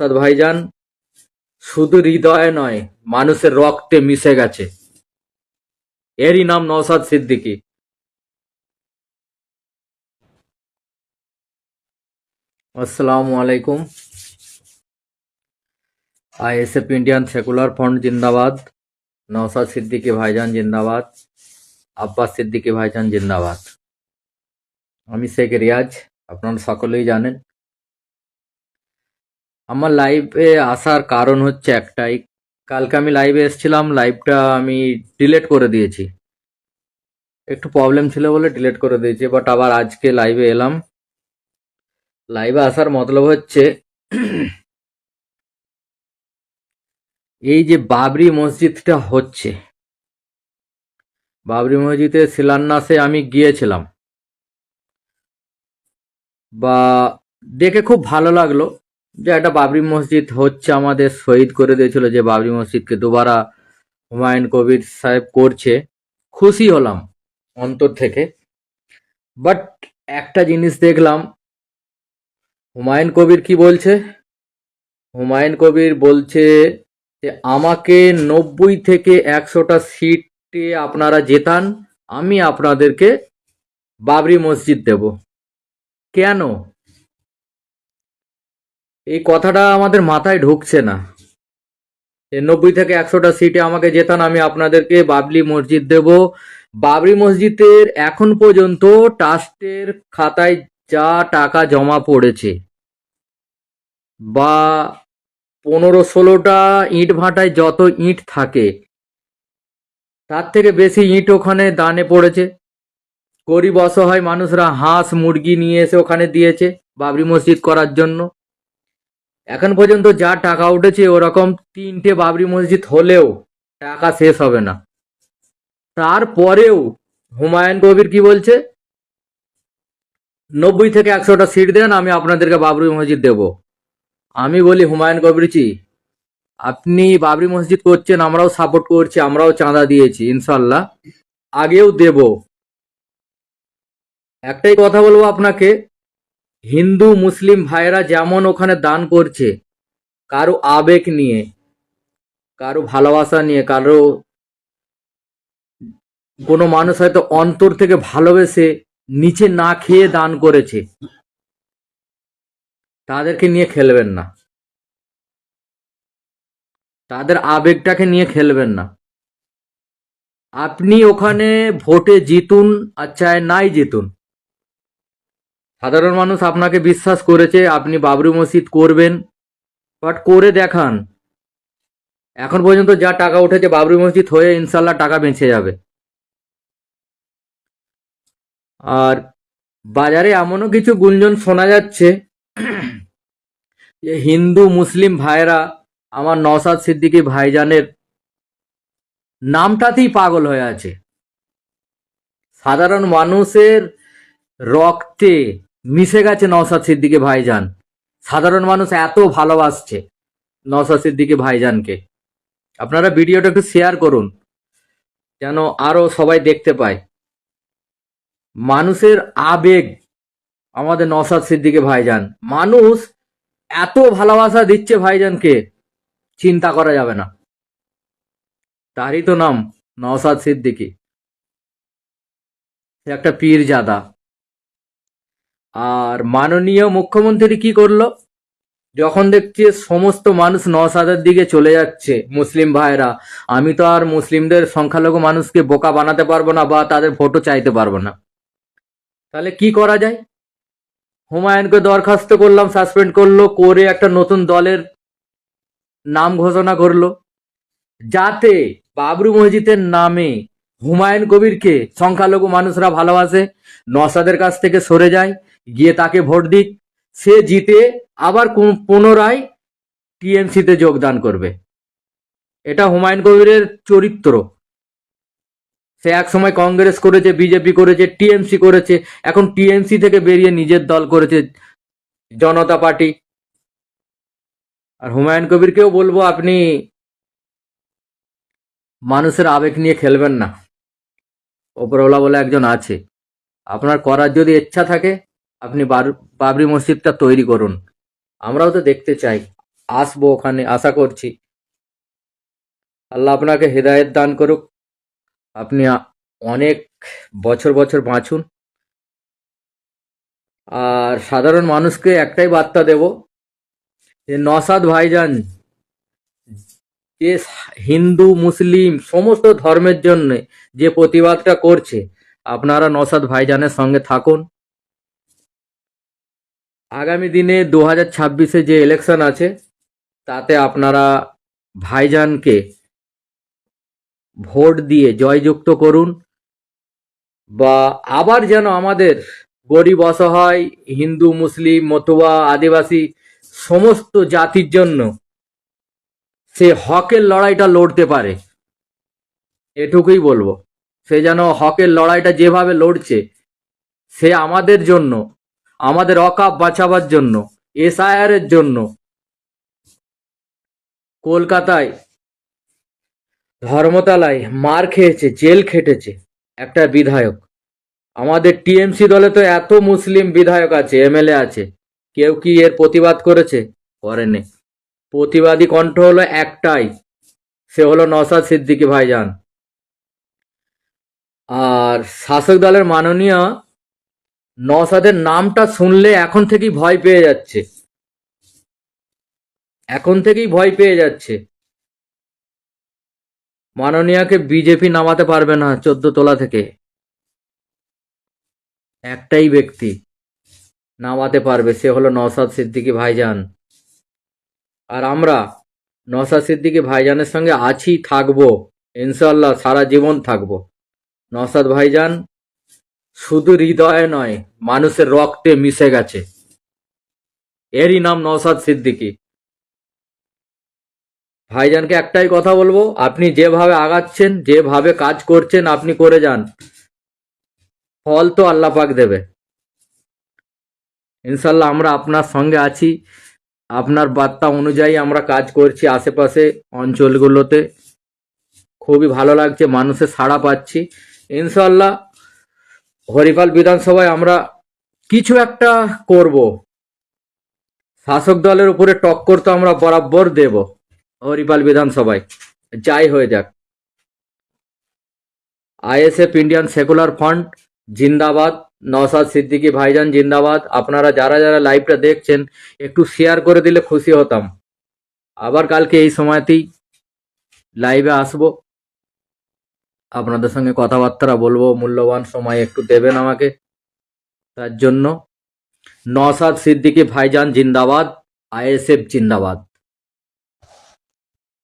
নওশাদ ভাইজান শুধু হৃদয়ে নয়, মানুষের রক্তে মিশে গেছে। এরই নাম নওশাদ সিদ্দিকী। আসসালামু আলাইকুম। আইএসএফ इंडियन सेकुलर फ्रंट जिंदाबाद। नौशाद सिद्दीकी भाईजान जिंदाबाद। আব্বাস সিদ্দিকী ভাইজান জিন্দাবাদ। আমি শেখ রিয়াজ, আপনারা সকলেই জানেন। আমার লাইভে আসার কারণ হচ্ছে একটাই, কালকে আমি লাইভে এসেছিলাম, লাইভটা আমি ডিলিট করে দিয়েছি, একটু প্রবলেম ছিল বলে ডিলিট করে দিয়েছি। বাট আবার আজকে লাইভে এলাম। লাইভে আসার মতলব হচ্ছে এই যে বাবরি মসজিদটা হচ্ছে, বাবরি মসজিদের শিলান্যাসে আমি গিয়েছিলাম, বা দেখে খুব ভালো লাগলো যে একটা বাবরি মসজিদ হচ্ছে। আমাদের শহীদ করে দিয়েছিল যে বাবরি মসজিদকে দুবারা হুমায়ুন কবির সাহেব করছে, খুশি হলাম অন্তর থেকে। বাট একটা জিনিস দেখলাম, হুমায়ুন কবির কি বলছে, হুমায়ুন কবির বলছে যে আমাকে 90 থেকে 100টা সিটে আপনারা জেতান, আমি আপনাদেরকে বাবরি মসজিদ দেব। কেন? এই কথাটা আমাদের মাথায় ঢুকছে না। 90 থেকে 100টা সিটে আমাকে জেতান, আমি আপনাদেরকে বাবরি মসজিদ দেব। বাবরি মসজিদের এখন পর্যন্ত ট্রাস্টের খাতায় যা টাকা জমা পড়েছে, বা 15-16টা ইট ভাটায় যত ইট থাকে, তার থেকে বেশি ইট ওখানে দানে পড়েছে। গরিব অসহায় মানুষরা হাঁস মুরগি নিয়ে এসে ওখানে দিয়েছে বাবরি মসজিদ করার জন্য। এখন পর্যন্ত যা টাকা উঠেছে, ওরকম 3টে বাবরি মসজিদ হলেও টাকা শেষ হবে না। তারপরেও হুমায়ুন কবির কি বলছে, 90 থেকে 100টা সিট দেন, আমি আপনাদেরকে বাবরি মসজিদ দেব। আমি বলি হুমায়ুন কবিরজি, আপনি বাবরি মসজিদ করছেন, আমরাও সাপোর্ট করছি, আমরাও চাঁদা দিয়েছি, ইনশাল্লাহ আগেও দেব। একটাই কথা বলবো আপনাকে, হিন্দু মুসলিম ভাইরা যেমন ওখানে দান করছে, কারো আবেগ নিয়ে, কারো ভালোবাসা নিয়ে, কারো কোনো মানুষ হয়তো অন্তর থেকে ভালোবেসে নিচে না খেয়ে দান করেছে, তাদেরকে নিয়ে খেলবেন না, তাদের আবেগটাকে নিয়ে খেলবেন না। আপনি ওখানে ভোটে জিতুন আর চায় নাই জিতুন, সাধারণ মানুষ আপনাকে বিশ্বাস করেছে, আপনি বাবরি মসজিদ করবেন, বাট করে দেখান। এখন পর্যন্ত যা টাকা উঠেছে বাবরি মসজিদ হয়ে, ইনশাল্লাহ টাকা বেঁচে যাবে। আর বাজারে এমনও কিছু গুঞ্জন শোনা যাচ্ছে যে হিন্দু মুসলিম ভাইরা আমার নওশাদ সিদ্দিকী ভাইজানের নামটাতেই পাগল হয়ে আছে। সাধারণ মানুষের রক্তে মিশে গেছে নওশাদ সিদ্দিকী ভাইজান। সাধারণ মানুষ এত ভালোবাসছে নওশাদ সিদ্দিকী ভাইজানকে। আপনারা ভিডিওটা একটু শেয়ার করুন, যেন আরো সবাই দেখতে পায়। মানুষের আবেগ আমাদের নওশাদ সিদ্দিকী ভাইজান, মানুষ এত ভালোবাসা দিচ্ছে ভাইজানকে, চিন্তা করা যাবে না। তারই তো নাম নওশাদ সিদ্দিকী, সে একটা পীরজাদা। আর মাননীয় মুখ্যমন্ত্রী কি করলো, যখন দেখছে সমস্ত মানুষ নওশাদের দিকে চলে যাচ্ছে, মুসলিম ভাইরা, আমি তো আর মুসলিমদের সংখ্যালঘু মানুষকে বোকা বানাতে পারবো না, বা তাদের ভোটও চাইতে পারবো না। তাহলে কি করা যায়? হুমায়ুনকে দরখাস্ত করলাম, সাসপেন্ড করলো, করে একটা নতুন দলের নাম ঘোষণা করলো, যাতে বাবরি মসজিদের নামে হুমায়ুন কবিরকে সংখ্যালঘু মানুষরা ভালোবাসে, নওশাদের কাছ থেকে সরে যায়, গিয়ে তাকে ভোট দিক, সে জিতে আবার পুনরায় টিএমসিতে যোগদান করবে। এটা হুমায়ুন কবিরের চরিত্র। সে এক সময় কংগ্রেস করেছে, বিজেপি করেছে, টিএমসি করেছে, এখন টিএমসি থেকে বেরিয়ে নিজের দল করেছে, জনতা পার্টি। আর হুমায়ুন কবিরকেও বলবো, আপনি মানুষের আবেগ নিয়ে খেলবেন না। ওপরওয়ালা বলে একজন আছে, আপনার করার যদি ইচ্ছা থাকে, আপনি বাবরি মসজিদটা তৈরি করুন, আমরাও তো দেখতে চাই। আসবো ওখানে, আশা করছি। আল্লাহ আপনাকে হেদায়েত দান করুক, আপনি অনেক বছর বছর বাঁচুন। আর সাধারণ মানুষকে একটাই বার্তা দেব যে নওশাদ ভাইজান যে হিন্দু মুসলিম সমস্ত ধর্মের জন্য যে প্রতিবাদটা করছে, আপনারা নওশাদ ভাইজানের সঙ্গে থাকুন। আগামী দিনে 2026-এ যে ইলেকশন আছে তাতে আপনারা ভাইজানকে ভোট দিয়ে জয়যুক্ত করুন, বা আবার যেন আমাদের গরিব অসহায় হিন্দু মুসলিম মতুয়া আদিবাসী সমস্ত জাতির জন্য সে হকের লড়াইটা লড়তে পারে, এটুকুই বলবো। সে যেন হকের লড়াইটা যেভাবে লড়ছে, সে আমাদের জন্য, আমাদের অকাপ বাঁচাবার জন্য, এসআইআর এর জন্য কলকাতায় ধর্মতলায় মার খেয়েছে, জেল খেটেছে একটা বিধায়ক। আমাদের টিএমসি দলে তো এত মুসলিম বিধায়ক আছে, এমএলএ আছে, কেউ কি এর প্রতিবাদ করেছে? করেনি। প্রতিবাদী কণ্ঠ হলো একটাই, সে হলো নওশাদ সিদ্দিকী ভাইজান। আর শাসক দলের মাননীয় নওশাদের নামটা শুনলে এখন থেকেই ভয় পেয়ে যাচ্ছে, এখন থেকেই ভয় পেয়ে যাচ্ছে। মাননীয়াকে বিজেপি নামাতে পারবে না 14 তলা থেকে, একটাই ব্যক্তি নামাতে পারবে, সে হলো নওশাদ সিদ্দিকী ভাইজান। আর আমরা নওশাদ সিদ্দিকী ভাইজানের সঙ্গে আছি, থাকবো, ইনশাল্লাহ সারা জীবন থাকবো। নওশাদ ভাইজান শুধু হৃদয়ে নয়, মানুষের রক্তে মিশে গেছে, এরই নাম নওশাদ সিদ্দিকী। ভাইজানকে একটাই কথা বলবো, আপনি যেভাবে আগাচ্ছেন, যেভাবে কাজ করছেন, আপনি করে যান, ফল তো আল্লাহ পাক দেবে ইনশাল্লাহ। আমরা আপনার সঙ্গে আছি, আপনার বার্তা অনুযায়ী আমরা কাজ করছি আশেপাশে অঞ্চলগুলোতে, খুবই ভালো লাগছে, মানুষের সাড়া পাচ্ছি। ইনশাল্লাহ হরিপাল বিধানসভায় আমরা কিছু একটা করব, শাসক দলের উপরে টক্কর তো আমরা বরাবর দেব হরিপাল বিধানসভায়, যাই হয়ে যাক। আইএসএফ ইন্ডিয়ান সেকুলার ফ্রন্ট জিন্দাবাদ, নওশাদ সিদ্দিকী ভাইজান জিন্দাবাদ। আপনারা যারা যারা লাইভটা দেখছেন একটু শেয়ার করে দিলে খুশি হতাম। আবার কালকে এই সময়তেই লাইভে আসবো, আপনাদের সঙ্গে কথাবার্তা বলবো, মূল্যবান সময় একটু দেবেন আমাকে। তার জন্য নওশাদ সিদ্দিকী ভাইজান জিন্দাবাদ, আইএসএফ জিন্দাবাদ।